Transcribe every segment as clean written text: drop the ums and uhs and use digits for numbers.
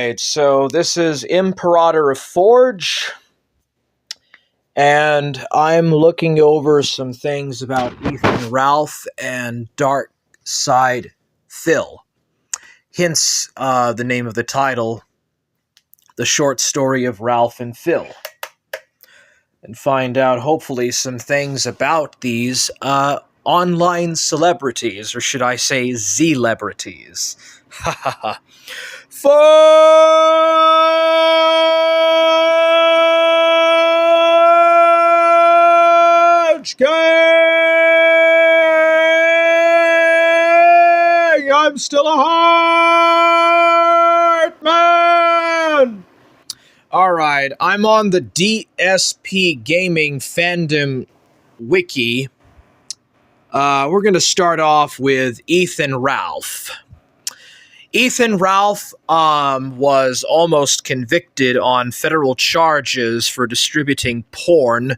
right, so this is Imperator of Forge, and I'm looking over some things about Ethan Ralph and Dark Side Phil. Hence the name of the title, The Short Story of Ralph and Phil. And find out, hopefully, some things about these online celebrities, or should I say Z-lebrities. Ha ha ha. Forge Gang! I'm still a heart man! Alright, I'm on the DSP Gaming Fandom Wiki. We're going to start off with Ethan Ralph. Ethan Ralph was almost convicted on federal charges for distributing porn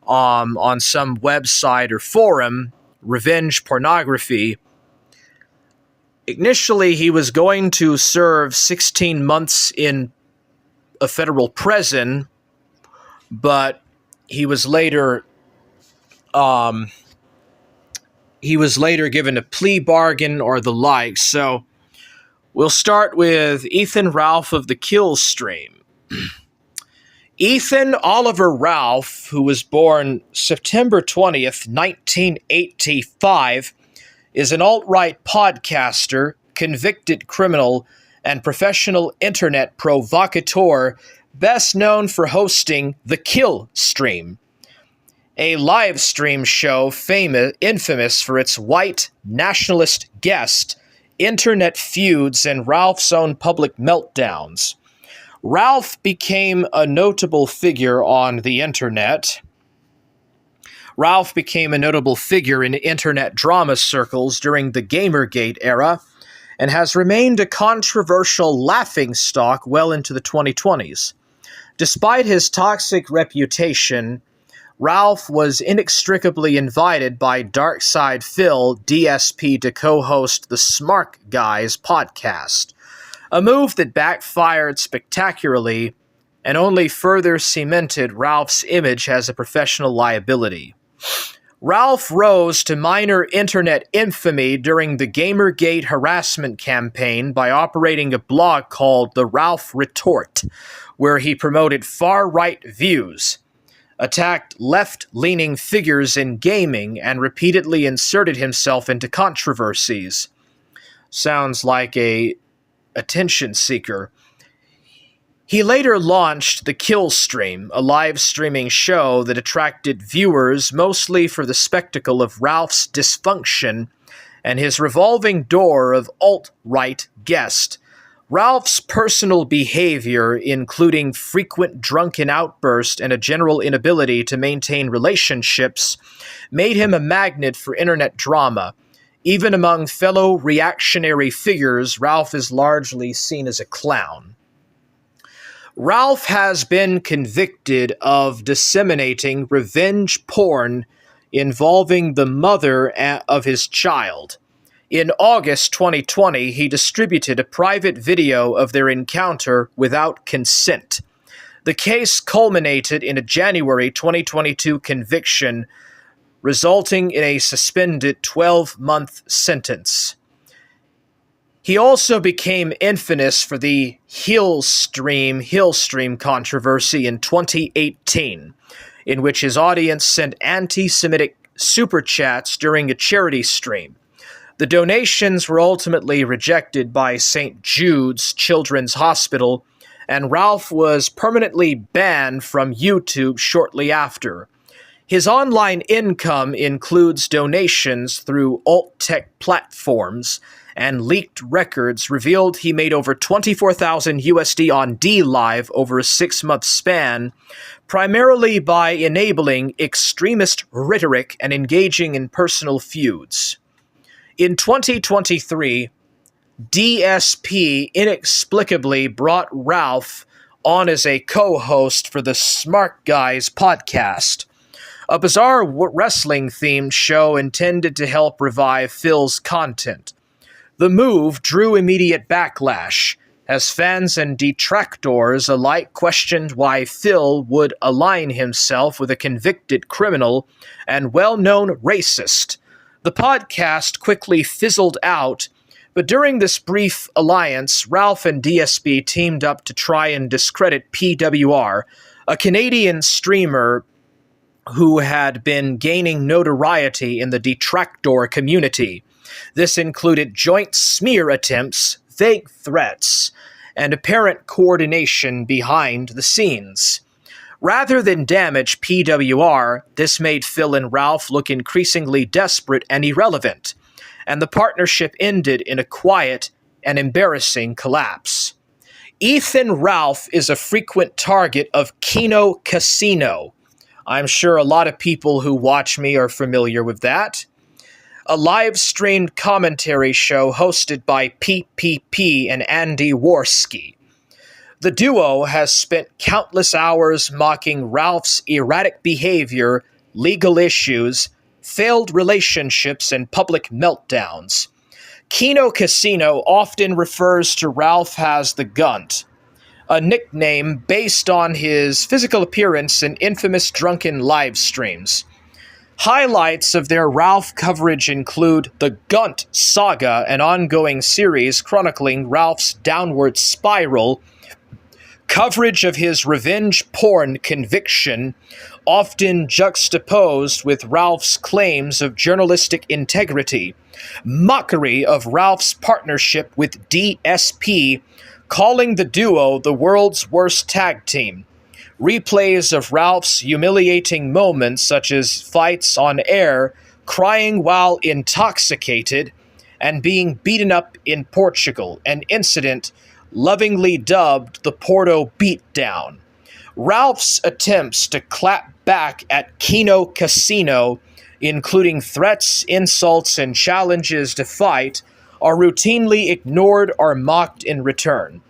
on some website or forum, revenge pornography. Initially, he was going to serve 16 months in a federal prison, but he was later given a plea bargain or the like. So we'll start with Ethan Ralph of the Kill Stream. Ethan Oliver Ralph, who was born September 20th, 1985, is an alt-right podcaster, convicted criminal, and professional internet provocateur, best known for hosting The Kill Stream, a live stream show infamous for its white nationalist guest, internet feuds, and Ralph's own public meltdowns. Ralph became a notable figure on the internet. Ralph became a notable figure in internet drama circles during the Gamergate era, and has remained a controversial laughingstock well into the 2020s. Despite his toxic reputation, Ralph was inextricably invited by Darkside Phil, DSP, to co-host the Smart Guys podcast, a move that backfired spectacularly and only further cemented Ralph's image as a professional liability. Ralph rose to minor internet infamy during the Gamergate harassment campaign by operating a blog called The Ralph Retort, where he promoted far-right views, attacked left-leaning figures in gaming, and repeatedly inserted himself into controversies. Sounds like a attention seeker. He later launched The Kill Stream, a live streaming show that attracted viewers mostly for the spectacle of Ralph's dysfunction and his revolving door of alt-right guests. Ralph's personal behavior, including frequent drunken outbursts and a general inability to maintain relationships, made him a magnet for internet drama. Even among fellow reactionary figures, Ralph is largely seen as a clown. Ralph has been convicted of disseminating revenge porn involving the mother of his child. In August 2020, he distributed a private video of their encounter without consent. The case culminated in a January 2022 conviction, resulting in a suspended 12-month sentence. He also became infamous for the Hillstream controversy in 2018, in which his audience sent anti-Semitic super chats during a charity stream. The donations were ultimately rejected by St. Jude's Children's Hospital, and Ralph was permanently banned from YouTube shortly after. His online income includes donations through alt-tech platforms, and leaked records revealed he made over $24,000 USD on DLive over a 6-month span, primarily by enabling extremist rhetoric and engaging in personal feuds. In 2023, DSP inexplicably brought Ralph on as a co-host for the Smart Guys podcast, a bizarre wrestling-themed show intended to help revive Phil's content. The move drew immediate backlash. as fans and detractors alike questioned why Phil would align himself with a convicted criminal and well-known racist. The podcast quickly fizzled out, but during this brief alliance, Ralph and DSP teamed up to try and discredit PWR, a Canadian streamer who had been gaining notoriety in the detractor community. This included joint smear attempts, vague threats, and apparent coordination behind the scenes. Rather than damage PWR, this made Phil and Ralph look increasingly desperate and irrelevant, and the partnership ended in a quiet and embarrassing collapse. Ethan Ralph is a frequent target of Kino Casino. I'm sure a lot of people who watch me are familiar with that. A live-streamed commentary show hosted by PPP and Andy Worski. The duo has spent countless hours mocking Ralph's erratic behavior, legal issues, failed relationships, and public meltdowns. Kino Casino often refers to Ralph as the Gunt, a nickname based on his physical appearance in infamous drunken live streams. Highlights of their Ralph coverage include the Gunt Saga, an ongoing series chronicling Ralph's downward spiral, coverage of his revenge porn conviction, often juxtaposed with Ralph's claims of journalistic integrity, mockery of Ralph's partnership with DSP, calling the duo the world's worst tag team, replays of Ralph's humiliating moments such as fights on air, crying while intoxicated, and being beaten up in Portugal, an incident lovingly dubbed the Porto Beatdown. Ralph's attempts to clap back at Kino Casino, including threats, insults, and challenges to fight, are routinely ignored or mocked in return.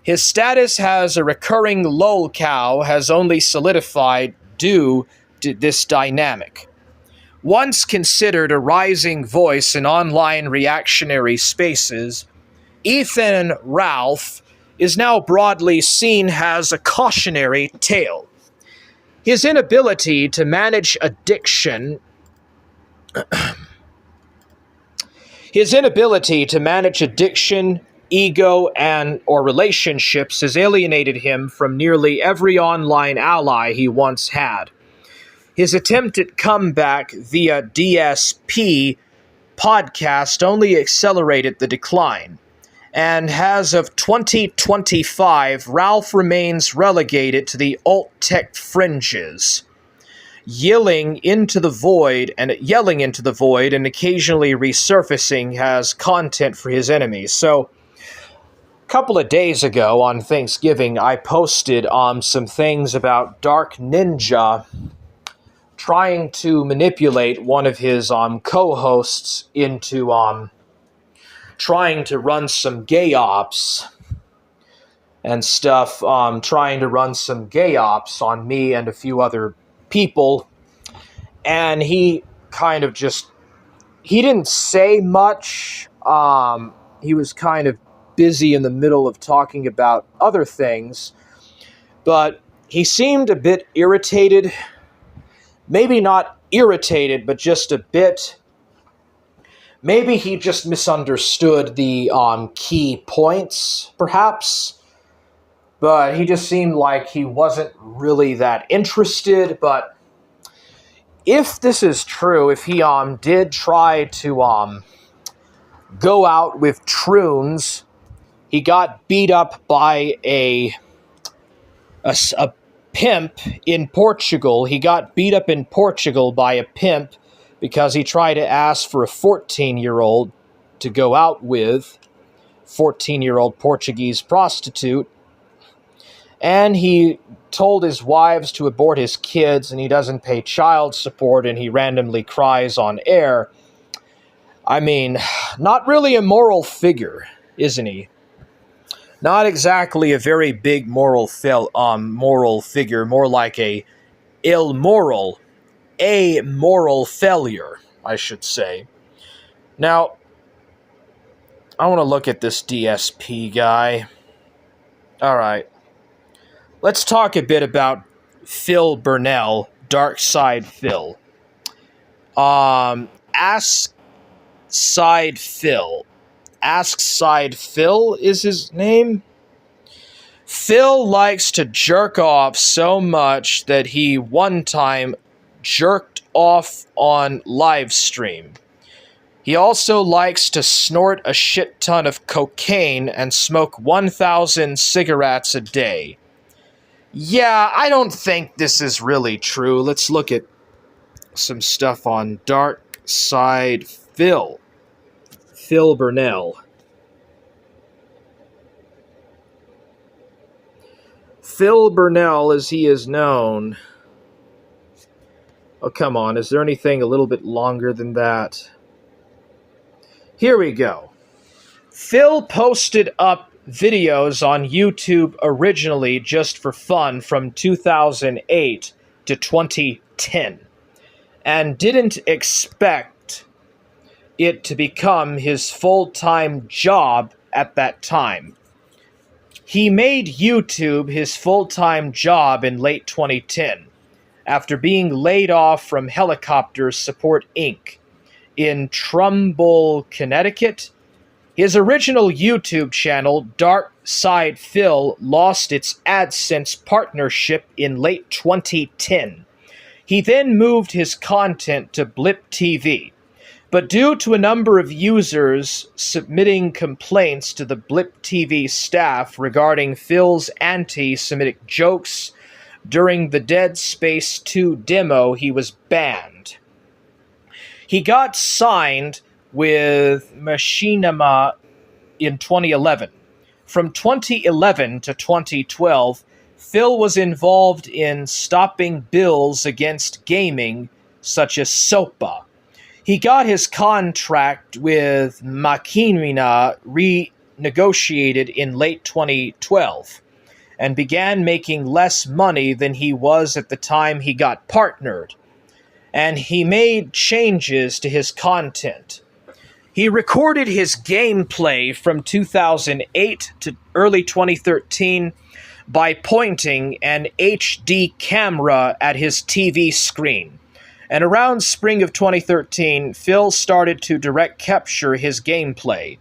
His status as a recurring lolcow has only solidified due to this dynamic. Once considered a rising voice in online reactionary spaces, Ethan Ralph is now broadly seen as a cautionary tale. His inability to manage addiction ego, and or relationships has alienated him from nearly every online ally he once had. His attempted comeback via DSP podcast only accelerated the decline, and as of 2025, Ralph remains relegated to the alt-tech fringes, yelling into the void and occasionally resurfacing as content for his enemies. So, couple of days ago on Thanksgiving, I posted some things about Dark Ninja trying to manipulate one of his co-hosts into trying to run some gay ops and stuff, trying to run some gay ops on me and a few other people, and he kind of he didn't say much. He was kind of busy in the middle of talking about other things, but he seemed a bit irritated. Maybe not irritated, but just a bit. Maybe he just misunderstood the key points, perhaps. But he just seemed like he wasn't really that interested. But if this is true, if he did try to go out with Troons, he got beat up by a pimp in Portugal. He got beat up in Portugal by a pimp because he tried to ask for a 14-year-old to go out with, 14-year-old Portuguese prostitute. And he told his wives to abort his kids, and he doesn't pay child support, and he randomly cries on air. I mean, not really a moral figure, isn't he? Not exactly a very big moral figure, more like a moral failure, I should say. Now, I want to look at this DSP guy. All right. Let's talk a bit about Phil Burnell, Dark Side Phil. Ask Side Phil. Ask Side Phil is his name? Phil likes to jerk off so much that he one time jerked off on live stream. He also likes to snort a shit ton of cocaine and smoke 1,000 cigarettes a day. Yeah, I don't think this is really true. Let's look at some stuff on Dark Side Phil. Phil Burnell. Phil Burnell, as he is known. Oh, come on. Is there anything a little bit longer than that? Here we go. Phil posted up videos on YouTube originally just for fun from 2008 to 2010 and didn't expect it to become his full-time job at that time. He made YouTube his full-time job in late 2010 after being laid off from Helicopter Support Inc. in Trumbull, Connecticut. His original YouTube channel, Dark Side Phil, lost its AdSense partnership in late 2010. He then moved his content to Blip TV. But due to a number of users submitting complaints to the Blip TV staff regarding Phil's anti-Semitic jokes during the Dead Space 2 demo, he was banned. He got signed with Machinima in 2011. From 2011 to 2012, Phil was involved in stopping bills against gaming, such as SOPA. He got his contract with Machinima renegotiated in late 2012 and began making less money than he was at the time he got partnered. And he made changes to his content. He recorded his gameplay from 2008 to early 2013 by pointing an HD camera at his TV screen. And around spring of 2013, Phil started to direct capture his gameplay.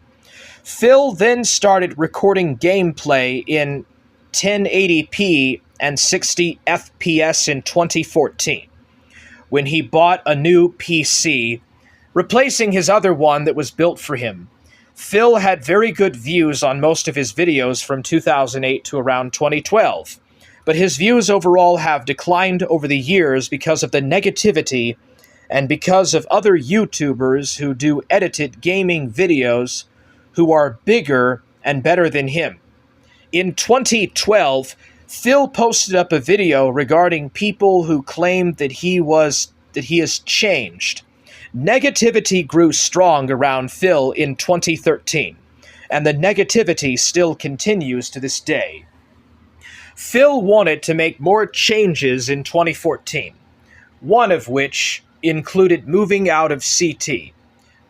Phil then started recording gameplay in 1080p and 60 FPS in 2014, when he bought a new PC, replacing his other one that was built for him. Phil had very good views on most of his videos from 2008 to around 2012. But his views overall have declined over the years because of the negativity and because of other YouTubers who do edited gaming videos who are bigger and better than him. In 2012, Phil posted up a video regarding people who claimed that he has changed. Negativity grew strong around Phil in 2013, and the negativity still continues to this day. Phil wanted to make more changes in 2014, one of which included moving out of CT,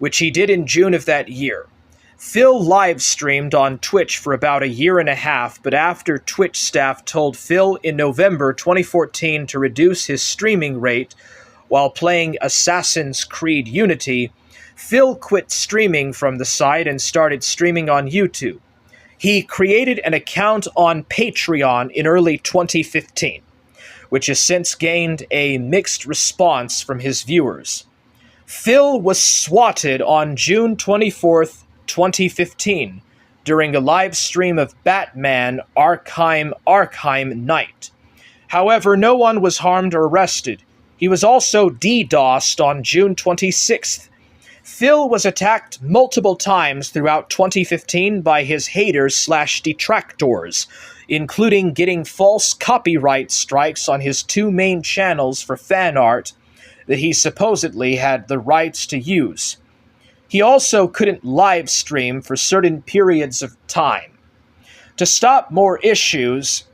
which he did in June of that year. Phil live-streamed on Twitch for about a year and a half, but after Twitch staff told Phil in November 2014 to reduce his streaming rate while playing Assassin's Creed Unity, Phil quit streaming from the site and started streaming on YouTube. He created an account on Patreon in early 2015, which has since gained a mixed response from his viewers. Phil was swatted on June 24th, 2015, during a live stream of Batman Arkham Knight. However, no one was harmed or arrested. He was also DDoSed on June 26th. Phil was attacked multiple times throughout 2015 by his haters/detractors, including getting false copyright strikes on his two main channels for fan art that he supposedly had the rights to use. He also couldn't live stream for certain periods of time. To stop more issues,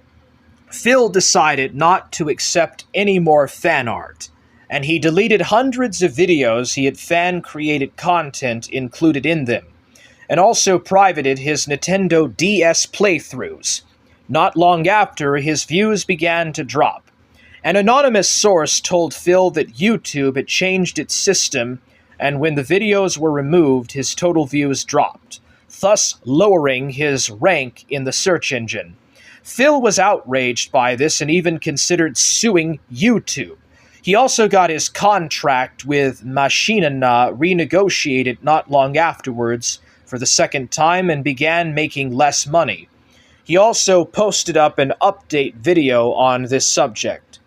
Phil decided not to accept any more fan art, and he deleted hundreds of videos he had fan-created content included in them, and also privated his Nintendo DS playthroughs. Not long after, his views began to drop. An anonymous source told Phil that YouTube had changed its system, and when the videos were removed, his total views dropped, thus lowering his rank in the search engine. Phil was outraged by this and even considered suing YouTube. He also got his contract with Machinima renegotiated not long afterwards for the second time and began making less money. He also posted up an update video on this subject.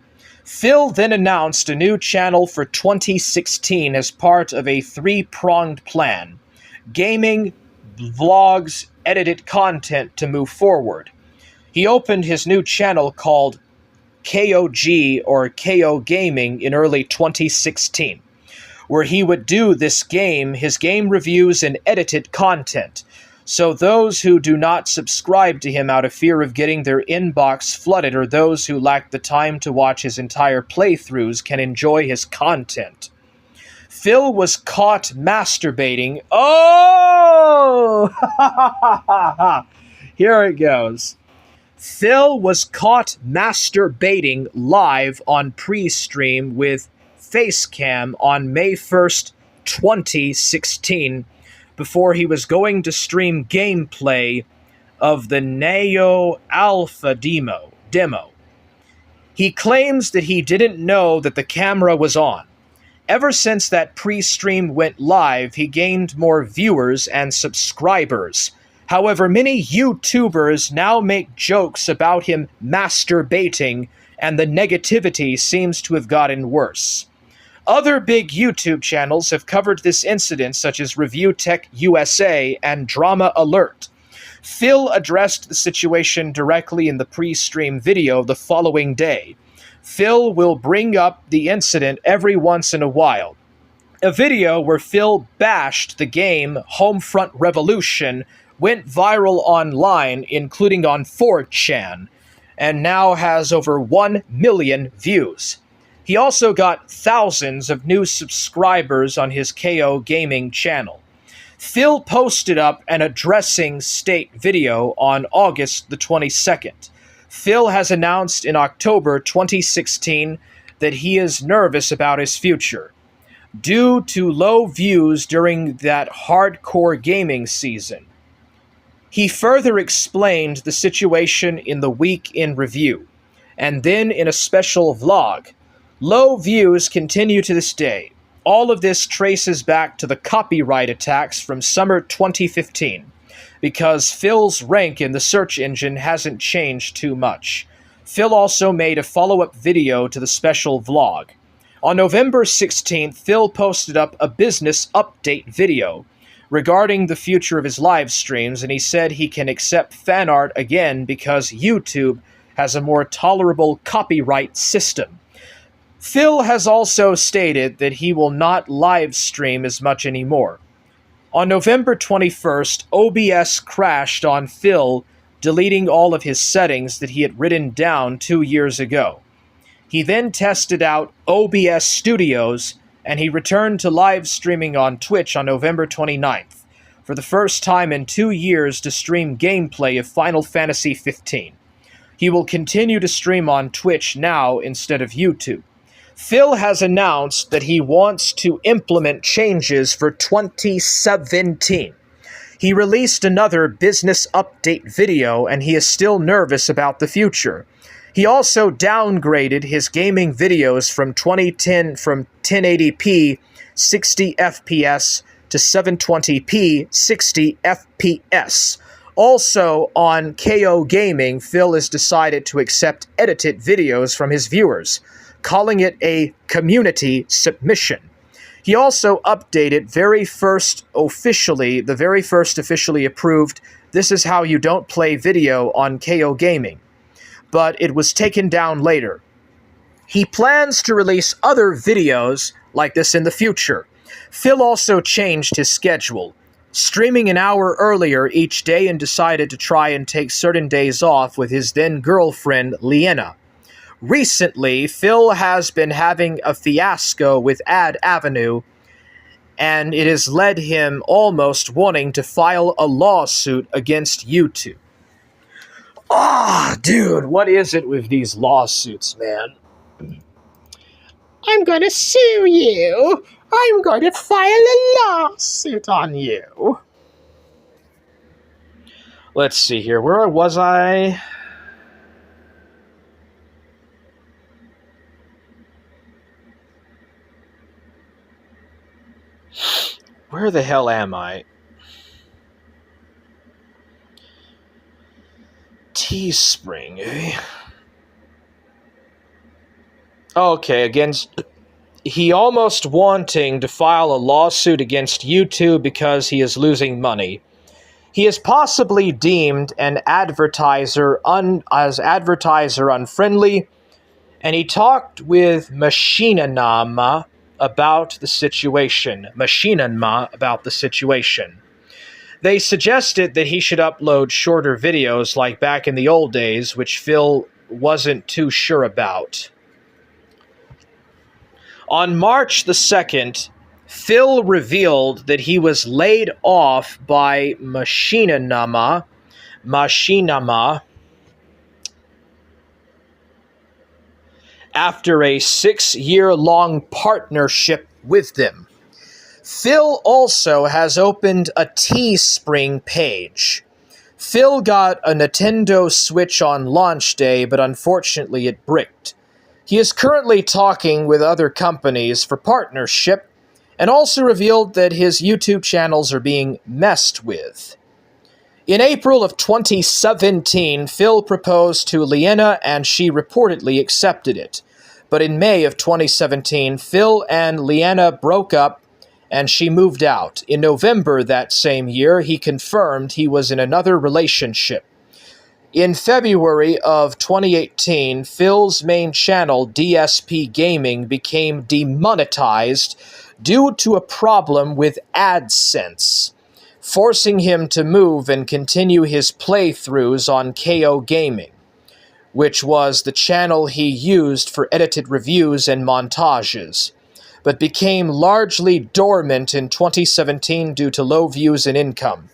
Phil then announced a new channel for 2016 as part of a three-pronged plan: gaming, vlogs, edited content to move forward. He opened his new channel called KOG or KO Gaming in early 2016, where he would do his game reviews and edited content. So those who do not subscribe to him out of fear of getting their inbox flooded, or those who lack the time to watch his entire playthroughs, can enjoy his content. Phil was caught masturbating. Oh! Here it goes. Phil was caught masturbating live on pre-stream with Facecam on May 1st, 2016, before he was going to stream gameplay of the Neo Alpha demo. He claims that he didn't know that the camera was on. Ever since that pre-stream went live, he gained more viewers and subscribers. However, many YouTubers now make jokes about him masturbating, and the negativity seems to have gotten worse. Other big YouTube channels have covered this incident, such as Review Tech USA and Drama Alert. Phil addressed the situation directly in the pre-stream video the following day. Phil will bring up the incident every once in a while. A video where Phil bashed the game Homefront Revolution went viral online, including on 4chan, and now has over 1 million views. He also got thousands of new subscribers on his KO Gaming channel. Phil posted up an addressing state video on August the 22nd. Phil has announced in October 2016 that he is nervous about his future due to low views during that hardcore gaming season. He further explained the situation in the week in review, and then in a special vlog. Low views continue to this day. All of this traces back to the copyright attacks from summer 2015, because Phil's rank in the search engine hasn't changed too much. Phil also made a follow-up video to the special vlog. On November 16th, Phil posted up a business update video regarding the future of his live streams, and he said he can accept fan art again because YouTube has a more tolerable copyright system. Phil has also stated that he will not live stream as much anymore. On November 21st, OBS crashed on Phil, deleting all of his settings that he had written down 2 years ago. He then tested out OBS Studios, and he returned to live streaming on Twitch on November 29th, for the first time in 2 years to stream gameplay of Final Fantasy XV. He will continue to stream on Twitch now instead of YouTube. Phil has announced that he wants to implement changes for 2017. He released another business update video, and he is still nervous about the future. He also downgraded his gaming videos from 1080p 60 FPS to 720p 60 FPS. Also on KO Gaming, Phil has decided to accept edited videos from his viewers, calling it a community submission. He also updated the very first officially approved "This is how you don't play" video on KO Gaming, but it was taken down later. He plans to release other videos like this in the future. Phil also changed his schedule, streaming an hour earlier each day, and decided to try and take certain days off with his then-girlfriend, Liena. Recently, Phil has been having a fiasco with Ad Avenue, and it has led him almost wanting to file a lawsuit against YouTube. Dude, what is it with these lawsuits, man? I'm gonna sue you. I'm going to file a lawsuit on you. Let's see here. Where was I? Where the hell am I? Teespring, eh? Okay, he almost wanting to file a lawsuit against YouTube because he is losing money. He is possibly deemed an advertiser as advertiser unfriendly, and he talked with Machinima about the situation. They suggested that he should upload shorter videos like back in the old days, which Phil wasn't too sure about. On March the 2nd, Phil revealed that he was laid off by Machinima after a 6-year-long partnership with them. Phil also has opened a Teespring page. Phil got a Nintendo Switch on launch day, but unfortunately it bricked. He is currently talking with other companies for partnership, and also revealed that his YouTube channels are being messed with. In April of 2017, Phil proposed to Liena and she reportedly accepted it. But in May of 2017, Phil and Liena broke up and she moved out. In November that same year, he confirmed he was in another relationship. In February of 2018, Phil's main channel, DSP Gaming, became demonetized due to a problem with AdSense, forcing him to move and continue his playthroughs on KO Gaming, which was the channel he used for edited reviews and montages, but became largely dormant in 2017 due to low views and income.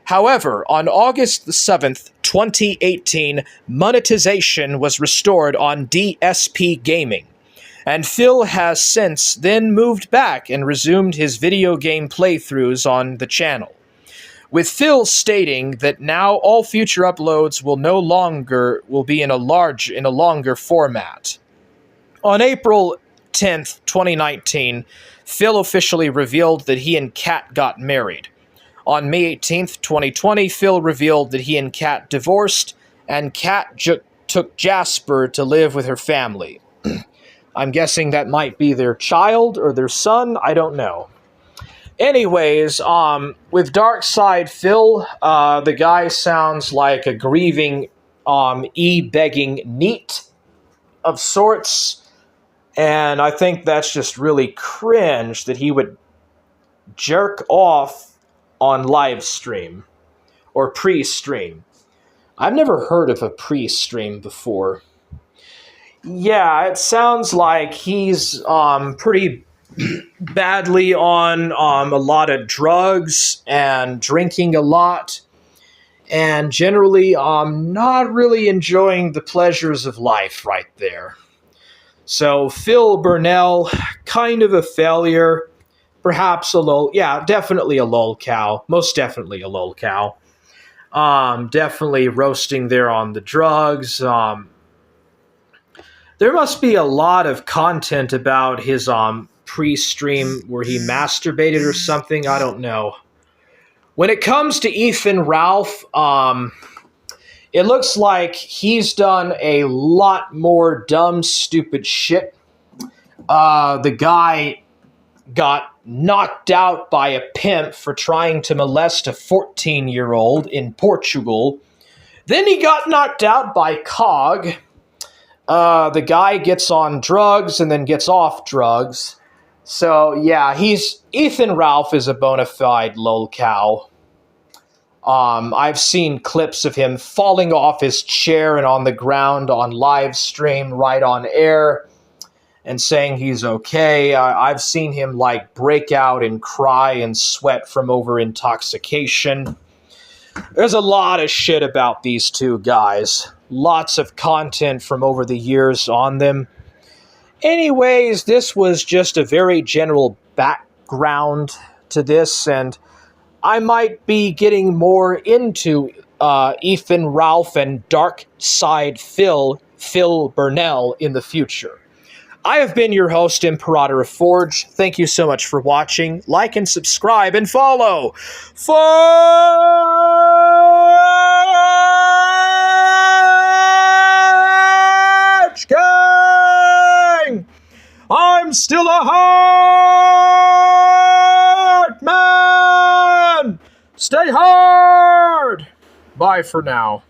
However, on August the 7th, 2018, monetization was restored on DSP Gaming, and Phil has since then moved back and resumed his video game playthroughs on the channel, with Phil stating that now all future uploads will be in a longer format. On April 10th, 2019, Phil officially revealed that he and Kat got married. On May 18th, 2020, Phil revealed that he and Kat divorced, and Kat took Jasper to live with her family. I'm guessing that might be their child or their son, I don't know. Anyways, with Darkside Phil, the guy sounds like a grieving, begging NEET of sorts, and I think that's just really cringe that he would jerk off on live stream or pre-stream. I've never heard of a pre-stream before. Yeah, it sounds like he's pretty badly on a lot of drugs and drinking a lot, and generally not really enjoying the pleasures of life right there. So Phil Burnell, kind of a failure, perhaps definitely a lolcow, most definitely a lolcow. Definitely roasting there on the drugs. There must be a lot of content about his pre-stream where he masturbated or something. I don't know. When it comes to Ethan Ralph, it looks like he's done a lot more dumb, stupid shit. The guy got knocked out by a pimp for trying to molest a 14-year-old in Portugal. Then he got knocked out by COG. The guy gets on drugs and then gets off drugs. So, yeah, Ethan Ralph is a bona fide lolcow. I've seen clips of him falling off his chair and on the ground on live stream right on air and saying he's okay. I've seen him, break out and cry and sweat from over intoxication. There's a lot of shit about these two guys. Lots of content from over the years on them. Anyways, this was just a very general background to this, and I might be getting more into Ethan Ralph and Dark Side Phil Burnell in the future. I have been your host, Imperator of Forge. Thank you so much for watching. Like and subscribe and follow. Forge Gang! I'm still a hard man! Stay hard! Bye for now.